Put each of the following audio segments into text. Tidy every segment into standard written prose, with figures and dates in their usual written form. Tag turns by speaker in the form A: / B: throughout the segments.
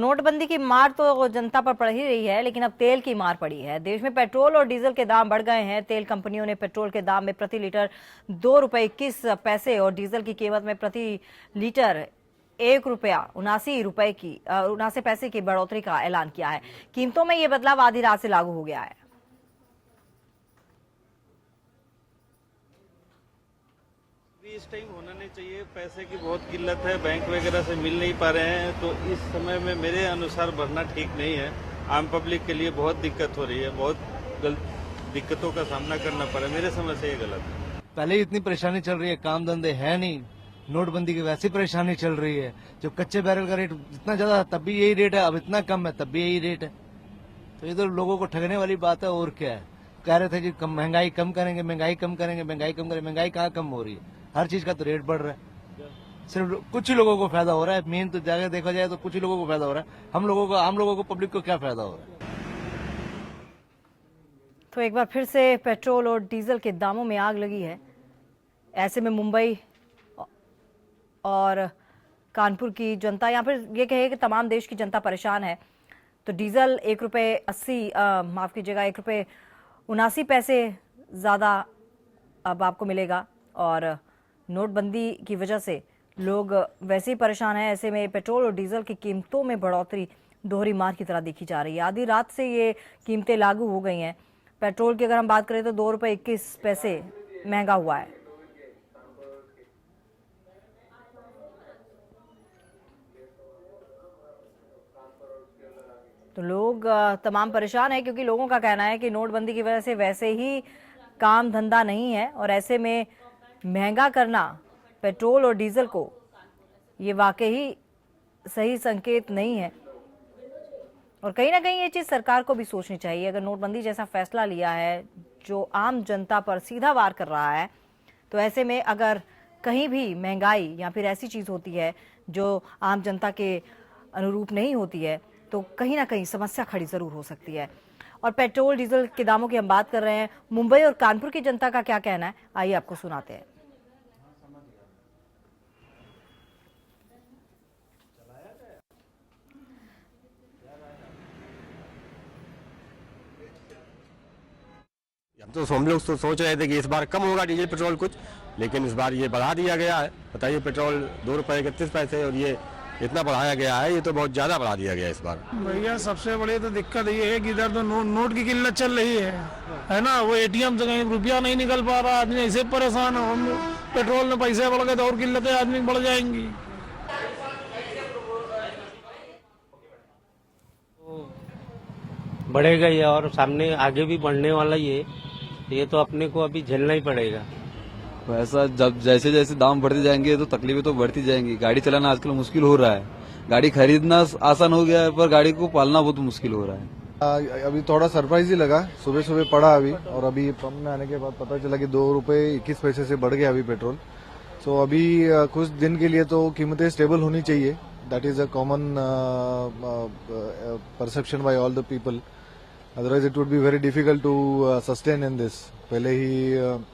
A: नोटबंदी की मार तो जनता पर पड़ ही रही है, लेकिन अब तेल की मार पड़ी है। देश में पेट्रोल और डीजल के दाम बढ़ गए हैं। तेल कंपनियों ने पेट्रोल के दाम में प्रति लीटर 2 रुपये 21 पैसे और डीजल की कीमत में प्रति लीटर 1 रुपया 79 रुपए की 79 पैसे की बढ़ोतरी का ऐलान किया है। कीमतों में ये बदलाव आधी रात से लागू हो गया है।
B: इस टाइम होना नहीं चाहिए। पैसे की बहुत किल्लत है, बैंक वगैरह से मिल नहीं पा रहे हैं, तो इस समय में मेरे अनुसार बढ़ना ठीक नहीं है। आम पब्लिक के लिए बहुत दिक्कत हो रही है, बहुत दिक्कतों का सामना करना पड़ रहा है। मेरे समझ से ये गलत है।
C: पहले ही इतनी परेशानी चल रही है, काम धंधे है नहीं, नोटबंदी की वैसी परेशानी चल रही है। जब कच्चे बैरल का रेट इतना ज्यादा तब भी यही रेट है, अब इतना कम है तब भी यही रेट है। तो इधर लोगों को ठगने वाली बात है। और क्या है, कह रहे थे कि महंगाई कम करेंगे, महंगाई कम करेंगे, महंगाई कम करेंगे। महंगाई कहाँ कम हो रही है, हर चीज का तो रेट बढ़ रहा है। सिर्फ कुछ ही लोगों को फायदा हो रहा है। मेन तो जाकर देखा जाए तो कुछ ही लोगों को फायदा हो रहा है। हम लोगों को, आम लोगों को, पब्लिक को क्या फायदा हो रहा है।
A: तो एक बार फिर से पेट्रोल और डीजल के दामों में आग लगी है। ऐसे में मुंबई और कानपुर की जनता, या फिर ये कहे कि तमाम देश की जनता परेशान है। तो डीजल 1 रुपये 80 माफ कीजिएगा 1 रुपये 79 पैसे ज़्यादा अब आपको मिलेगा, और नोटबंदी की वजह से लोग वैसे ही परेशान हैं। ऐसे में पेट्रोल और डीजल की कीमतों में बढ़ोतरी दोहरी मार की तरह देखी जा रही है। आधी रात से ये कीमतें लागू हो गई हैं। पेट्रोल की अगर हम बात करें तो 2 रुपये 21 पैसे महंगा हुआ है। तो लोग तमाम परेशान है, क्योंकि लोगों का कहना है कि नोटबंदी की वजह से वैसे ही काम धंधा नहीं है, और ऐसे में महंगा करना पेट्रोल और डीजल को ये वाकई सही संकेत नहीं है। और कहीं ना कहीं ये चीज़ सरकार को भी सोचनी चाहिए। अगर नोटबंदी जैसा फैसला लिया है जो आम जनता पर सीधा वार कर रहा है, तो ऐसे में अगर कहीं भी महंगाई या फिर ऐसी चीज़ होती है जो आम जनता के अनुरूप नहीं होती है, तो कहीं ना कहीं समस्या खड़ी ज़रूर हो सकती है। और पेट्रोल डीजल के दामों की हम बात कर रहे हैं। मुंबई और कानपुर की जनता का क्या कहना है, आइए आपको सुनाते हैं।
D: हम लोग तो सोच रहे थे कि इस बार कम होगा डीजल पेट्रोल कुछ, लेकिन इस बार ये बढ़ा दिया गया है। बताइए, पेट्रोल 2 रुपये 31 पैसे और ये इतना बढ़ाया गया है, ये तो बहुत ज्यादा बढ़ा दिया गया है इस बार।
E: भैया सबसे बड़ी तो दिक्कत ये है कि इधर तो नोट की किल्लत चल रही है ना। वो एटीएम से कहीं रुपया नहीं निकल पा रहा, आदमी ऐसे परेशान है। हम पेट्रोल में पैसे बढ़ गए तो और किल्लतें आदमी बढ़ जाएंगी।
F: बढ़ेगा ये, और सामने आगे भी बढ़ने वाला ये तो अपने को अभी झेलना ही पड़ेगा।
G: वैसा जब जैसे जैसे दाम बढ़ते जाएंगे तो तकलीफें तो बढ़ती जाएंगी। गाड़ी चलाना आजकल मुश्किल हो रहा है। गाड़ी खरीदना आसान हो गया है, पर गाड़ी को पालना बहुत मुश्किल हो रहा है।
H: अभी थोड़ा सरप्राइज ही लगा, सुबह सुबह पड़ा अभी, और अभी पंप में आने के बाद पता चला कि 2 रुपये 21 पैसे से बढ़ गया अभी पेट्रोल। तो अभी कुछ दिन के लिए तो कीमतें स्टेबल होनी चाहिए। That is a common perception by all the people. Otherwise it would be very difficult to sustain in this. पहले ही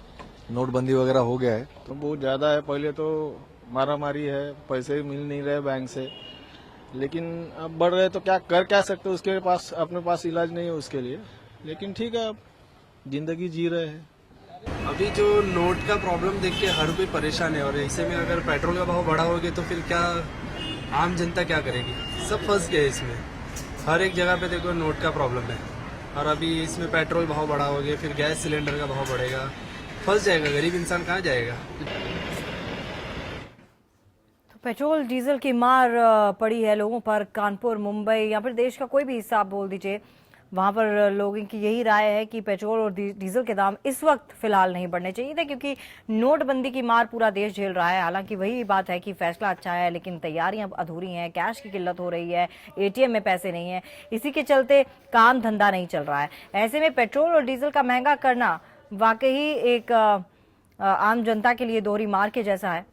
H: नोटबंदी वगैरह हो गया है
E: तो बहुत ज्यादा है। पहले तो मारा मारी है, पैसे मिल नहीं रहे बैंक से, लेकिन अब बढ़ रहे तो क्या सकते, उसके पास अपने पास इलाज नहीं है उसके लिए। लेकिन ठीक है, अब जिंदगी जी रहे हैं।
I: अभी जो नोट का प्रॉब्लम देख के हर कोई परेशान है, और ऐसे में अगर पेट्रोल का भाव बढ़ा होगा तो फिर क्या आम जनता क्या करेगी। सब फंस गए इसमें। हर एक जगह पे देखो नोट का प्रॉब्लम है, और अभी इसमें पेट्रोल भाव बढ़ा होगा, फिर गैस सिलेंडर का भाव बढ़ेगा, फंस जाएगा। गरीब इंसान कहाँ जाएगा।
A: तो पेट्रोल डीजल की मार पड़ी है लोगों पर। कानपुर, मुंबई या फिर देश का कोई भी हिस्सा आप बोल दीजिए, वहां पर लोगों की यही राय है कि पेट्रोल और डीजल के दाम इस वक्त फिलहाल नहीं बढ़ने चाहिए थे, क्योंकि नोटबंदी की मार पूरा देश झेल रहा है। हालांकि वही बात है कि फैसला अच्छा है, लेकिन तैयारियां अधूरी हैं, कैश की किल्लत हो रही है, एटीएम में पैसे नहीं है, इसी के चलते काम धंधा नहीं चल रहा है। ऐसे में पेट्रोल और डीजल का महंगा करना वाकई एक आम जनता के लिए दोहरी मार के जैसा है।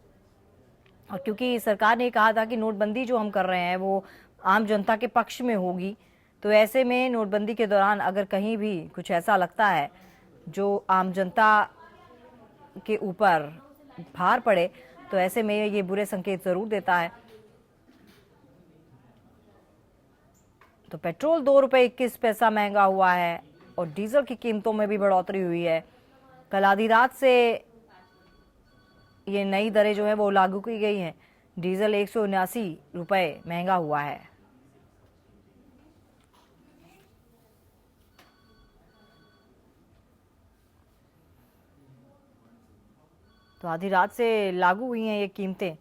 A: और क्योंकि सरकार ने कहा था कि नोटबंदी जो हम कर रहे हैं वो आम जनता के पक्ष में होगी, तो ऐसे में नोटबंदी के दौरान अगर कहीं भी कुछ ऐसा लगता है जो आम जनता के ऊपर भार पड़े, तो ऐसे में ये बुरे संकेत जरूर देता है। तो पेट्रोल 2 रुपये 21 पैसा महंगा हुआ है और डीजल की कीमतों में भी बढ़ोतरी हुई है। कल आधी रात से ये नई दरें जो है वो लागू की गई हैं। डीजल 179 रुपये महंगा हुआ है। तो आधी रात से लागू हुई हैं ये कीमतें।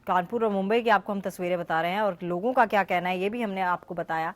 A: कानपुर और मुंबई की आपको हम तस्वीरें बता रहे हैं और लोगों का क्या कहना है ये भी हमने आपको बताया।